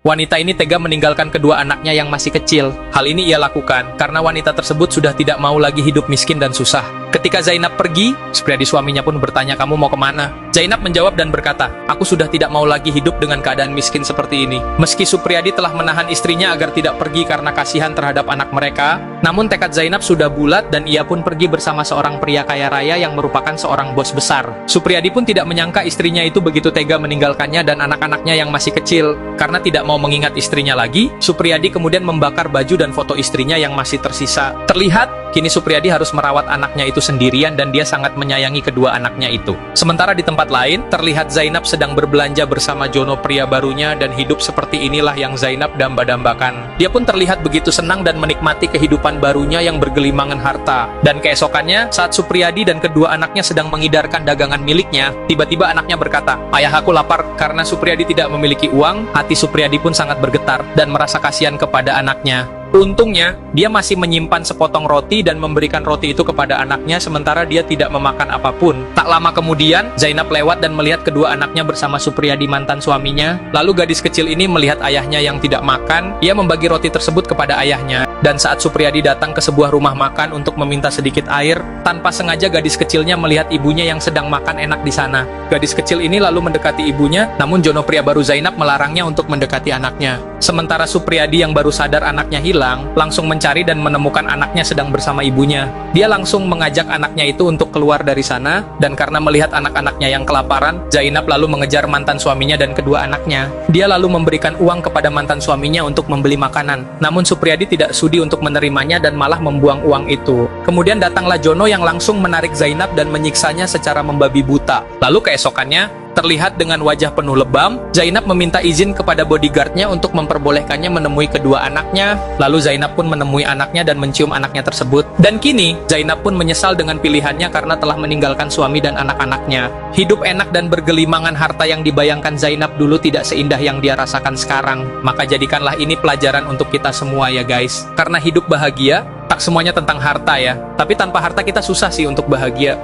Wanita ini tega meninggalkan kedua anaknya yang masih kecil. Hal ini ia lakukan karena wanita tersebut sudah tidak mau lagi hidup miskin dan susah. Ketika Zainab pergi, Supriyadi suaminya pun bertanya, "Kamu mau kemana?" Zainab menjawab dan berkata, "Aku sudah tidak mau lagi hidup dengan keadaan miskin seperti ini." Meski Supriyadi telah menahan istrinya agar tidak pergi karena kasihan terhadap anak mereka, namun tekad Zainab sudah bulat dan ia pun pergi bersama seorang pria kaya raya yang merupakan seorang bos besar. Supriyadi pun tidak menyangka istrinya itu begitu tega meninggalkannya dan anak-anaknya yang masih kecil. Karena tidak mau mengingat istrinya lagi, Supriyadi kemudian membakar baju dan foto istrinya yang masih tersisa. Terlihat, kini Supriyadi harus merawat anaknya itu sendirian dan dia sangat menyayangi kedua anaknya itu. Sementara di tempat lain, terlihat Zainab sedang berbelanja bersama Jono pria barunya dan hidup seperti inilah yang Zainab damba-dambakan. Dia pun terlihat begitu senang dan menikmati kehidupan barunya yang bergelimangan harta. Dan keesokannya, saat Supriyadi dan kedua anaknya sedang mengidarkan dagangan miliknya, tiba-tiba anaknya berkata, "Ayah, aku lapar." Karena Supriyadi tidak memiliki uang, hati Supriyadi pun sangat bergetar dan merasa kasihan kepada anaknya. Untungnya, dia masih menyimpan sepotong roti dan memberikan roti itu kepada anaknya sementara dia tidak memakan apapun. Tak lama kemudian, Zainab lewat dan melihat kedua anaknya bersama Supriyadi mantan suaminya. Lalu gadis kecil ini melihat ayahnya yang tidak makan, ia membagi roti tersebut kepada ayahnya. Dan saat Supriyadi datang ke sebuah rumah makan untuk meminta sedikit air, tanpa sengaja gadis kecilnya melihat ibunya yang sedang makan enak di sana. Gadis kecil ini lalu mendekati ibunya, namun Jono pria baru Zainab melarangnya untuk mendekati anaknya. Sementara Supriyadi yang baru sadar anaknya hilang, langsung mencari dan menemukan anaknya sedang bersama ibunya. Dia langsung mengajak anaknya itu untuk keluar dari sana, dan karena melihat anak-anaknya yang kelaparan, Zainab lalu mengejar mantan suaminya dan kedua anaknya. Dia lalu memberikan uang kepada mantan suaminya untuk membeli makanan. Namun Supriyadi tidak sudi untuk menerimanya dan malah membuang uang itu. Kemudian datanglah Jono yang langsung menarik Zainab dan menyiksanya secara membabi buta. Lalu keesokannya, terlihat dengan wajah penuh lebam, Zainab meminta izin kepada bodyguardnya untuk memperbolehkannya menemui kedua anaknya. Lalu Zainab pun menemui anaknya dan mencium anaknya tersebut. Dan kini, Zainab pun menyesal dengan pilihannya karena telah meninggalkan suami dan anak-anaknya. Hidup enak dan bergelimangan harta yang dibayangkan Zainab dulu tidak seindah yang dia rasakan sekarang. Maka jadikanlah ini pelajaran untuk kita semua ya guys. Karena hidup bahagia, tak semuanya tentang harta ya. Tapi tanpa harta kita susah sih untuk bahagia.